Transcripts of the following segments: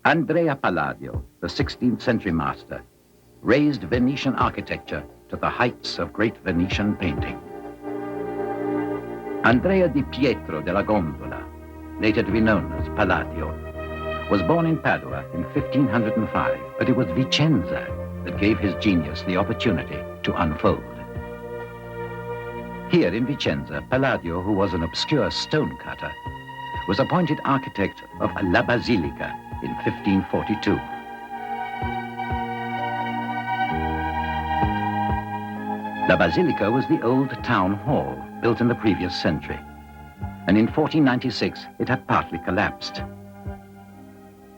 Andrea Palladio, the 16th century master, raised Venetian architecture to the heights of great Venetian painting. Andrea di Pietro della Gondola, later to be known as Palladio, was born in Padua in 1505, but it was Vicenza that gave his genius the opportunity to unfold. Here in Vicenza, Palladio, who was an obscure stonecutter, was appointed architect of La Basilica in 1542. La Basilica was the old town hall built in the previous century, and in 1496 it had partly collapsed.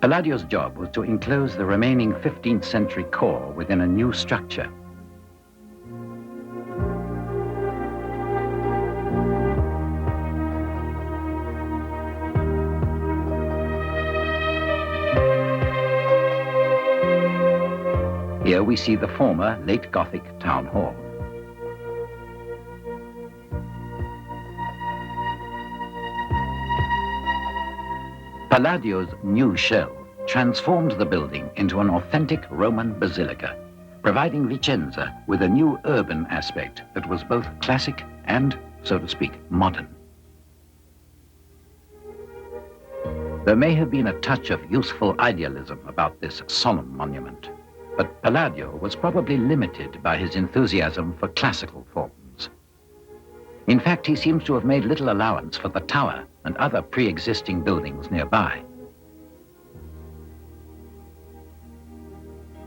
Palladio's job was to enclose the remaining 15th century core within a new structure. Here we see the former late Gothic town hall. Palladio's new shell transformed the building into an authentic Roman basilica, providing Vicenza with a new urban aspect that was both classic and, so to speak, modern. There may have been a touch of youthful idealism about this solemn monument, but Palladio was probably limited by his enthusiasm for classical forms. In fact, he seems to have made little allowance for the tower and other pre-existing buildings nearby.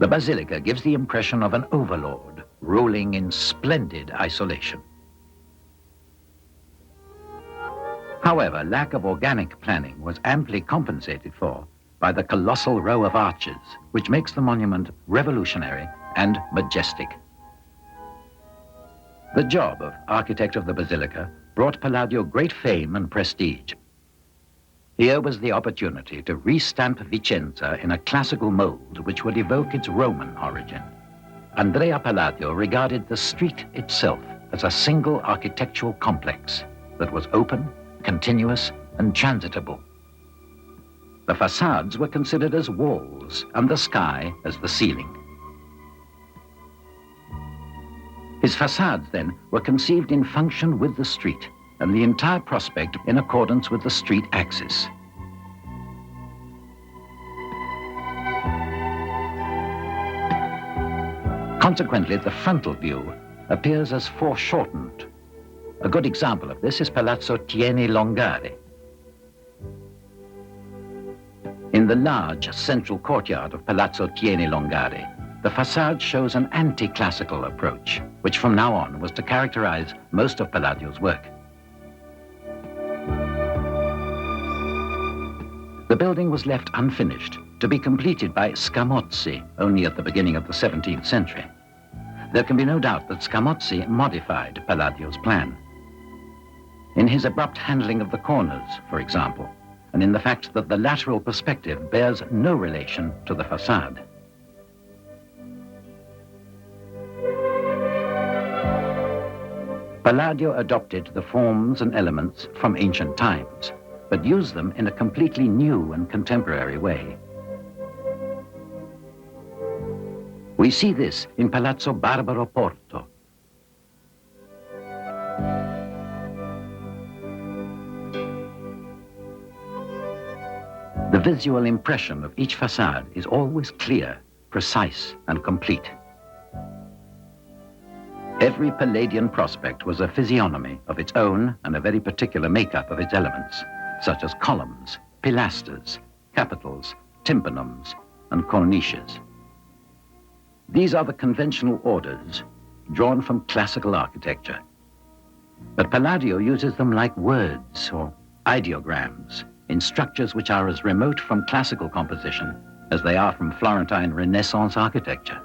The basilica gives the impression of an overlord ruling in splendid isolation. However, lack of organic planning was amply compensated for by the colossal row of arches, which makes the monument revolutionary and majestic. The job of architect of the basilica brought Palladio great fame and prestige. Here was the opportunity to restamp Vicenza in a classical mold which would evoke its Roman origin. Andrea Palladio regarded the street itself as a single architectural complex that was open, continuous, and transitable. The facades were considered as walls and the sky as the ceiling. His facades, then, were conceived in function with the street and the entire prospect in accordance with the street axis. Consequently, the frontal view appears as foreshortened. A good example of this is Palazzo Tieni Longari. In the large central courtyard of Palazzo Tieni Longari, the facade shows an anti-classical approach, which from now on was to characterize most of Palladio's work. The building was left unfinished, to be completed by Scamozzi only at the beginning of the 17th century. There can be no doubt that Scamozzi modified Palladio's plan. In his abrupt handling of the corners, for example, and in the fact that the lateral perspective bears no relation to the facade. Palladio adopted the forms and elements from ancient times, but used them in a completely new and contemporary way. We see this in Palazzo Barbaro Porto. The visual impression of each facade is always clear, precise, and complete. Every Palladian prospect was a physiognomy of its own and a very particular makeup of its elements, such as columns, pilasters, capitals, tympanums, and cornices. These are the conventional orders drawn from classical architecture. But Palladio uses them like words or ideograms in structures which are as remote from classical composition as they are from Florentine Renaissance architecture.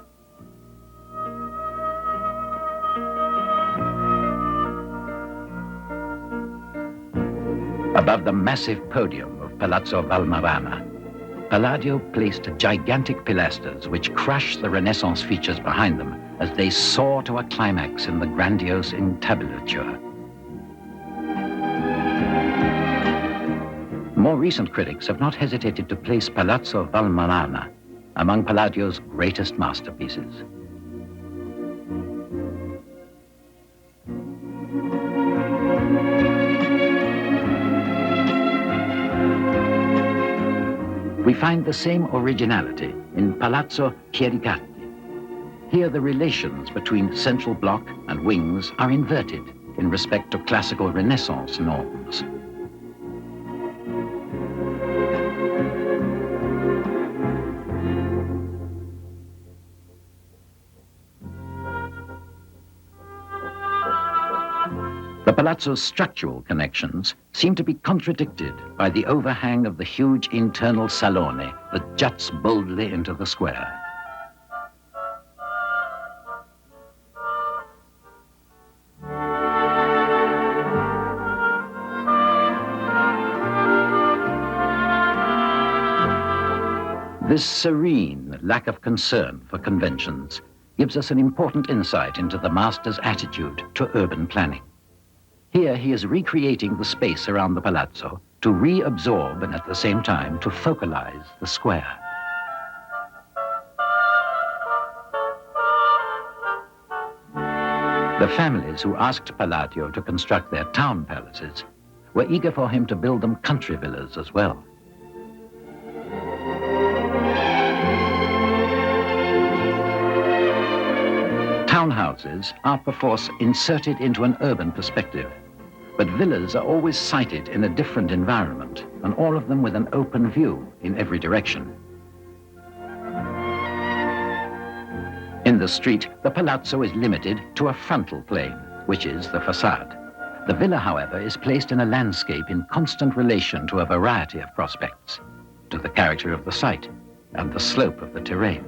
Above the massive podium of Palazzo Valmarana, Palladio placed gigantic pilasters which crush the Renaissance features behind them as they soar to a climax in the grandiose entablature. More recent critics have not hesitated to place Palazzo Valmarana among Palladio's greatest masterpieces. We find the same originality in Palazzo Chiericati. Here the relations between central block and wings are inverted in respect to classical Renaissance norms. The palazzo's structural connections seem to be contradicted by the overhang of the huge internal salone that juts boldly into the square. This serene lack of concern for conventions gives us an important insight into the master's attitude to urban planning. Here he is recreating the space around the palazzo to reabsorb and at the same time to focalize the square. The families who asked Palladio to construct their town palaces were eager for him to build them country villas as well. Townhouses are perforce inserted into an urban perspective, but villas are always sited in a different environment, and all of them with an open view in every direction. In the street, the palazzo is limited to a frontal plane, which is the facade. The villa, however, is placed in a landscape in constant relation to a variety of prospects, to the character of the site and the slope of the terrain.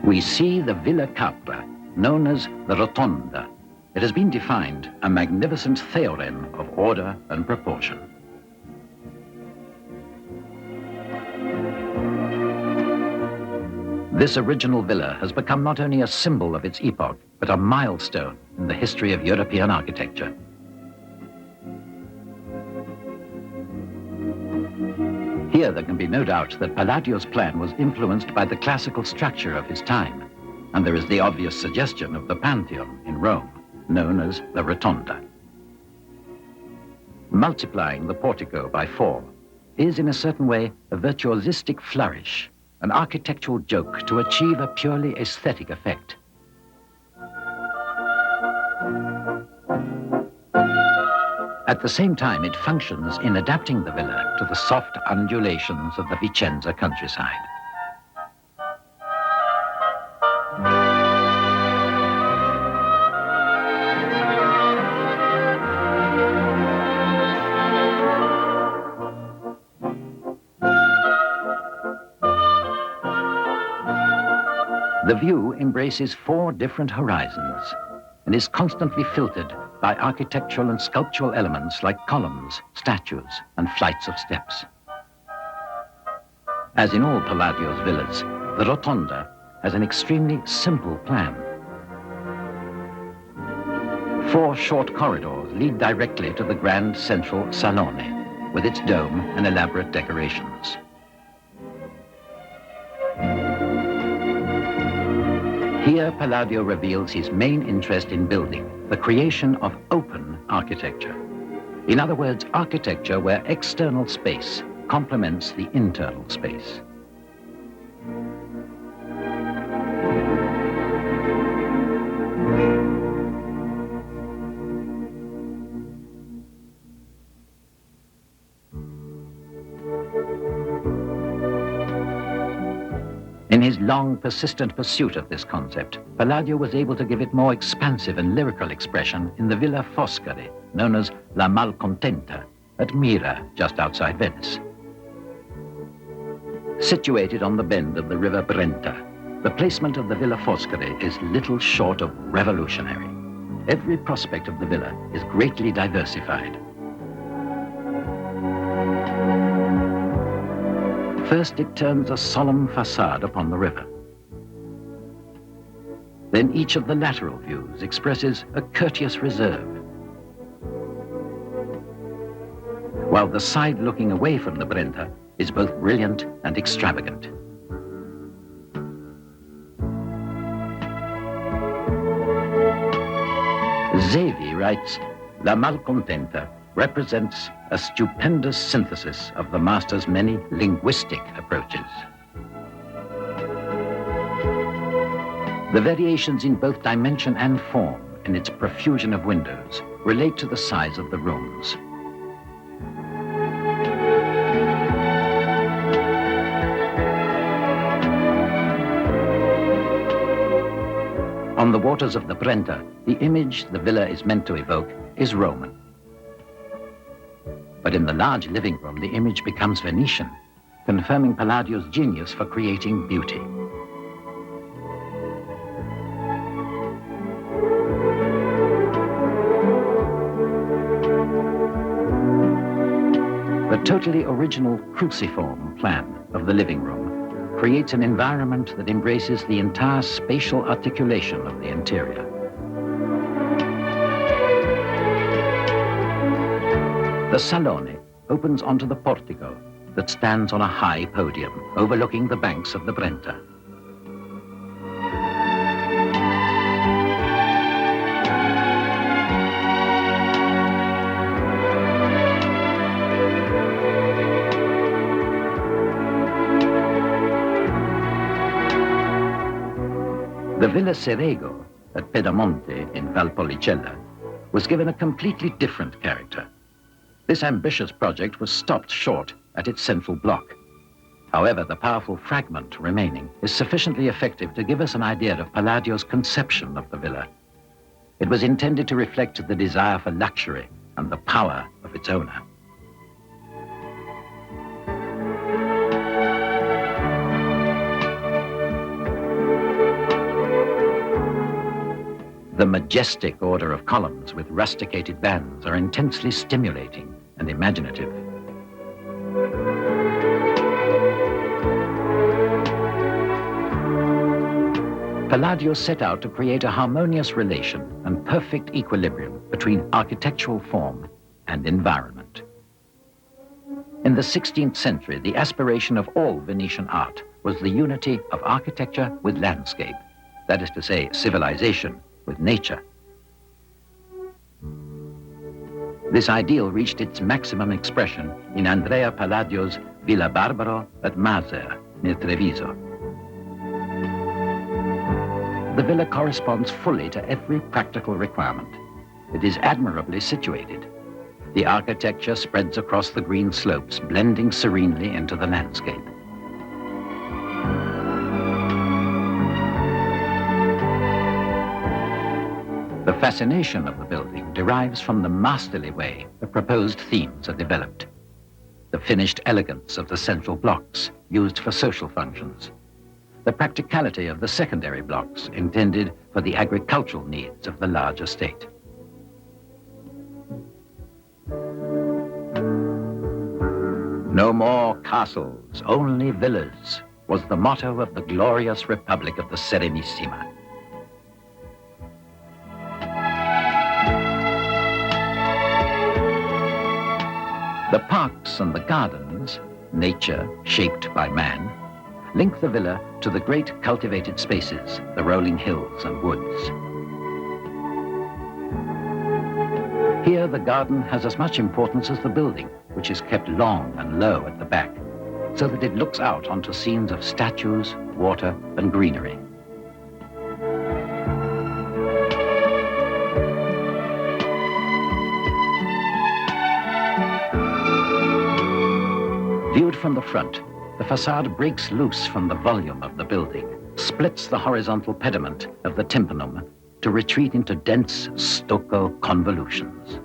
We see the Villa Capra, known as the Rotonda. It has been defined a magnificent theorem of order and proportion. This original villa has become not only a symbol of its epoch, but a milestone in the history of European architecture. Here there can be no doubt that Palladio's plan was influenced by the classical structure of his time, and there is the obvious suggestion of the Pantheon in Rome, known as the Rotonda. Multiplying the portico by 4 is in a certain way a virtuosistic flourish, an architectural joke to achieve a purely aesthetic effect. At the same time, it functions in adapting the villa to the soft undulations of the Vicenza countryside. The view embraces 4 different horizons and is constantly filtered by architectural and sculptural elements like columns, statues, and flights of steps. As in all Palladio's villas, the Rotonda has an extremely simple plan. 4 short corridors lead directly to the grand central salone, with its dome and elaborate decorations. Here, Palladio reveals his main interest in building, the creation of open architecture. In other words, architecture where external space complements the internal space. In his long, persistent pursuit of this concept, Palladio was able to give it more expansive and lyrical expression in the Villa Foscari, known as La Malcontenta, at Mira, just outside Venice. Situated on the bend of the river Brenta, the placement of the Villa Foscari is little short of revolutionary. Every prospect of the villa is greatly diversified. First, it turns a solemn facade upon the river. Then each of the lateral views expresses a courteous reserve, while the side looking away from the Brenta is both brilliant and extravagant. Zevi writes, La Malcontenta represents a stupendous synthesis of the master's many linguistic approaches. The variations in both dimension and form in its profusion of windows relate to the size of the rooms. On the waters of the Brenta, the image the villa is meant to evoke is Roman. But in the large living room, the image becomes Venetian, confirming Palladio's genius for creating beauty. The totally original cruciform plan of the living room creates an environment that embraces the entire spatial articulation of the interior. The salone opens onto the portico that stands on a high podium overlooking the banks of the Brenta. The Villa Cerego at Pedamonte in Valpolicella was given a completely different character. This ambitious project was stopped short at its central block. However, the powerful fragment remaining is sufficiently effective to give us an idea of Palladio's conception of the villa. It was intended to reflect the desire for luxury and the power of its owner. The majestic order of columns with rusticated bands are intensely stimulating and imaginative. Palladio set out to create a harmonious relation and perfect equilibrium between architectural form and environment. In the 16th century, the aspiration of all Venetian art was the unity of architecture with landscape, that is to say, civilization with nature. This ideal reached its maximum expression in Andrea Palladio's Villa Barbaro at Maser, near Treviso. The villa corresponds fully to every practical requirement. It is admirably situated. The architecture spreads across the green slopes, blending serenely into the landscape. The fascination of the building derives from the masterly way the proposed themes are developed, the finished elegance of the central blocks used for social functions, the practicality of the secondary blocks intended for the agricultural needs of the large estate. No more castles, only villas, was the motto of the glorious Republic of the Serenissima. The parks and the gardens, nature shaped by man, link the villa to the great cultivated spaces, the rolling hills and woods. Here, the garden has as much importance as the building, which is kept long and low at the back, so that it looks out onto scenes of statues, water, and greenery. Viewed from the front, the facade breaks loose from the volume of the building, splits the horizontal pediment of the tympanum to retreat into dense stucco convolutions.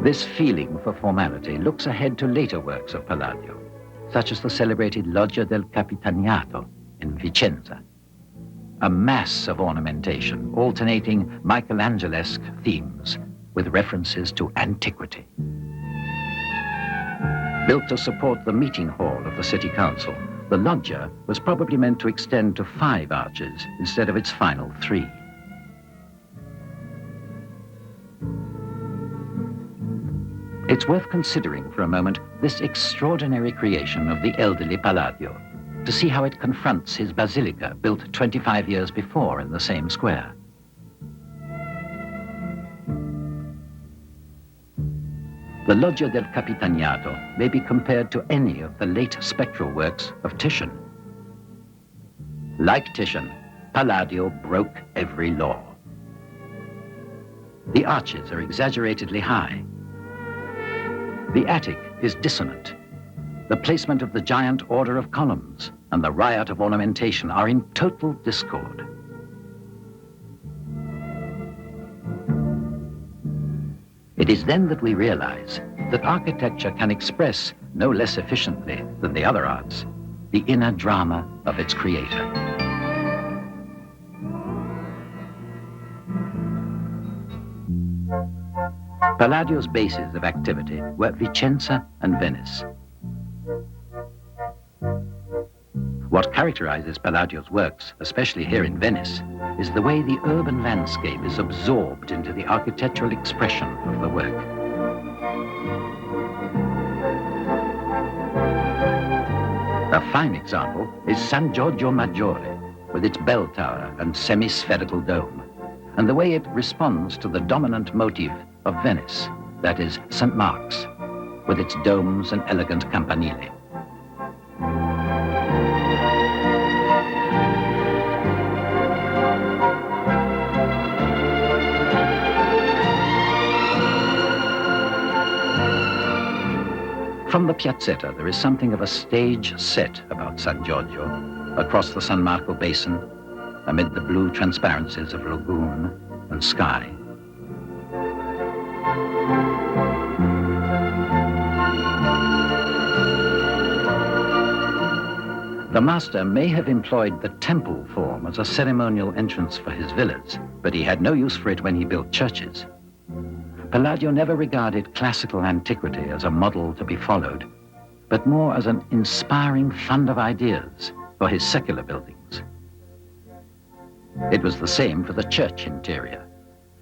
This feeling for formality looks ahead to later works of Palladio, such as the celebrated Loggia del Capitaniato in Vicenza, a mass of ornamentation alternating Michelangelesque themes with references to antiquity. Built to support the meeting hall of the city council, the loggia was probably meant to extend to 5 arches instead of its final 3. It's worth considering for a moment this extraordinary creation of the elderly Palladio, to see how it confronts his Basilica, built 25 years before in the same square. The Loggia del Capitaniato may be compared to any of the late spectral works of Titian. Like Titian, Palladio broke every law. The arches are exaggeratedly high. The attic is dissonant. The placement of the giant order of columns and the riot of ornamentation are in total discord. It is then that we realize that architecture can express no less efficiently than the other arts the inner drama of its creator. Palladio's bases of activity were Vicenza and Venice. What characterizes Palladio's works, especially here in Venice, is the way the urban landscape is absorbed into the architectural expression of the work. A fine example is San Giorgio Maggiore, with its bell tower and semi-spherical dome, and the way it responds to the dominant motif of Venice, that is St. Mark's, with its domes and elegant campanile. From the Piazzetta, there is something of a stage set about San Giorgio, across the San Marco basin, amid the blue transparencies of lagoon and sky. The master may have employed the temple form as a ceremonial entrance for his villas, but he had no use for it when he built churches. Palladio never regarded classical antiquity as a model to be followed, but more as an inspiring fund of ideas for his secular buildings. It was the same for the church interior.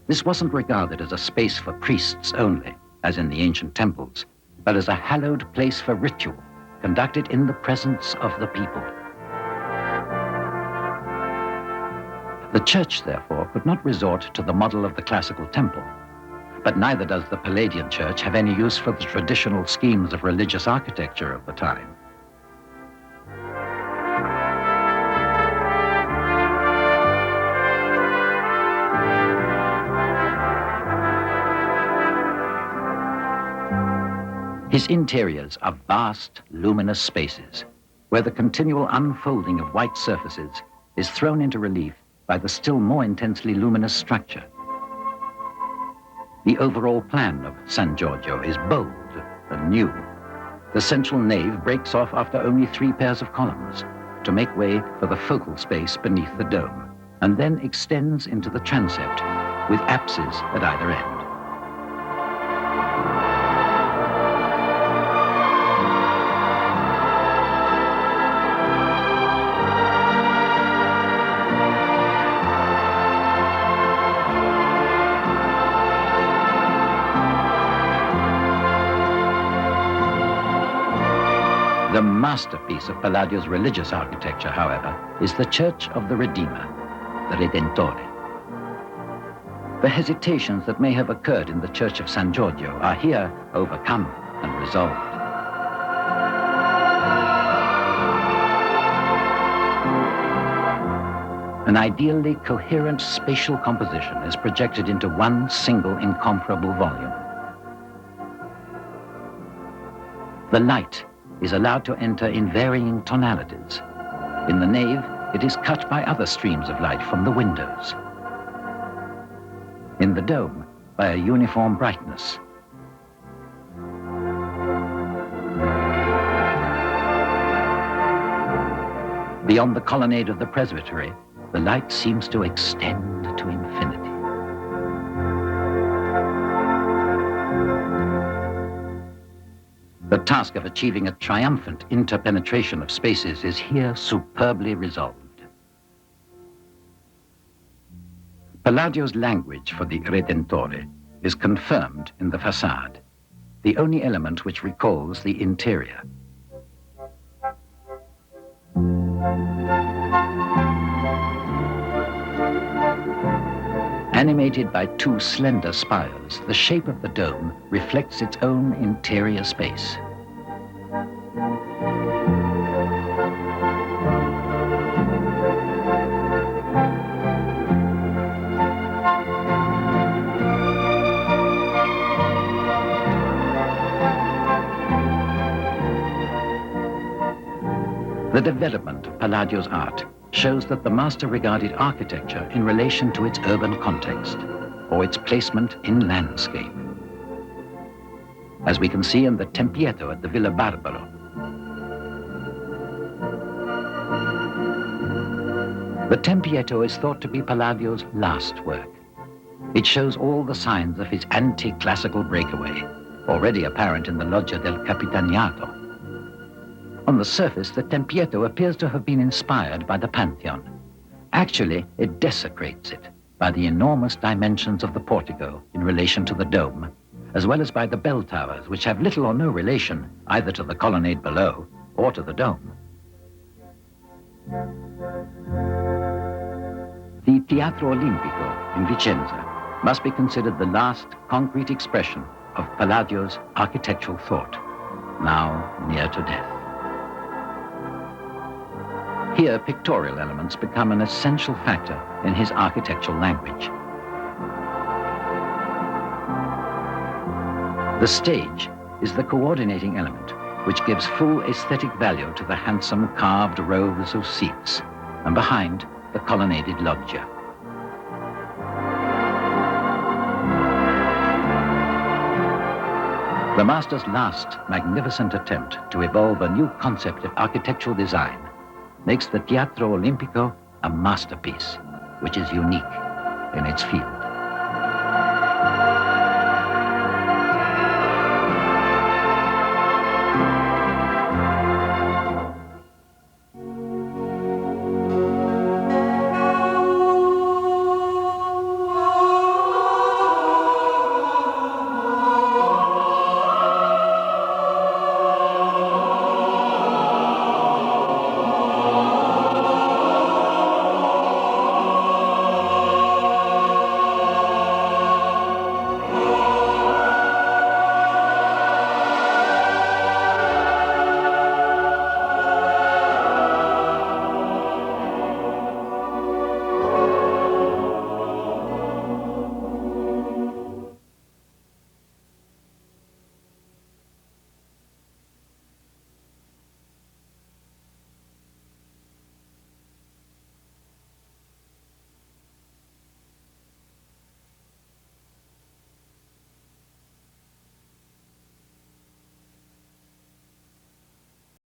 This wasn't regarded as a space for priests only, as in the ancient temples, but as a hallowed place for ritual, conducted in the presence of the people. The church, therefore, could not resort to the model of the classical temple, but neither does the Palladian church have any use for the traditional schemes of religious architecture of the time. His interiors are vast, luminous spaces, where the continual unfolding of white surfaces is thrown into relief by the still more intensely luminous structure. The overall plan of San Giorgio is bold and new. The central nave breaks off after only 3 pairs of columns to make way for the focal space beneath the dome, and then extends into the transept with apses at either end. The masterpiece of Palladio's religious architecture, however, is the Church of the Redeemer, the Redentore. The hesitations that may have occurred in the Church of San Giorgio are here overcome and resolved. An ideally coherent spatial composition is projected into one single incomparable volume. The light is allowed to enter in varying tonalities. In the nave, it is cut by other streams of light from the windows. In the dome, by a uniform brightness. Beyond the colonnade of the presbytery, the light seems to extend to infinity. The task of achieving a triumphant interpenetration of spaces is here superbly resolved. Palladio's language for the Redentore is confirmed in the facade, the only element which recalls the interior. Animated by two slender spires, the shape of the dome reflects its own interior space. The development of Palladio's art shows that the master regarded architecture in relation to its urban context, or its placement in landscape. As we can see in the Tempietto at the Villa Barbaro. The Tempietto is thought to be Palladio's last work. It shows all the signs of his anti-classical breakaway, already apparent in the Loggia del Capitaniato. On the surface, the Tempietto appears to have been inspired by the Pantheon. Actually, it desecrates it by the enormous dimensions of the portico in relation to the dome, as well as by the bell towers, which have little or no relation either to the colonnade below or to the dome. The Teatro Olimpico in Vicenza must be considered the last concrete expression of Palladio's architectural thought, now near to death. Here, pictorial elements become an essential factor in his architectural language. The stage is the coordinating element, which gives full aesthetic value to the handsome carved rows of seats, and behind, the colonnaded loggia. The master's last magnificent attempt to evolve a new concept of architectural design makes the Teatro Olimpico a masterpiece, which is unique in its field.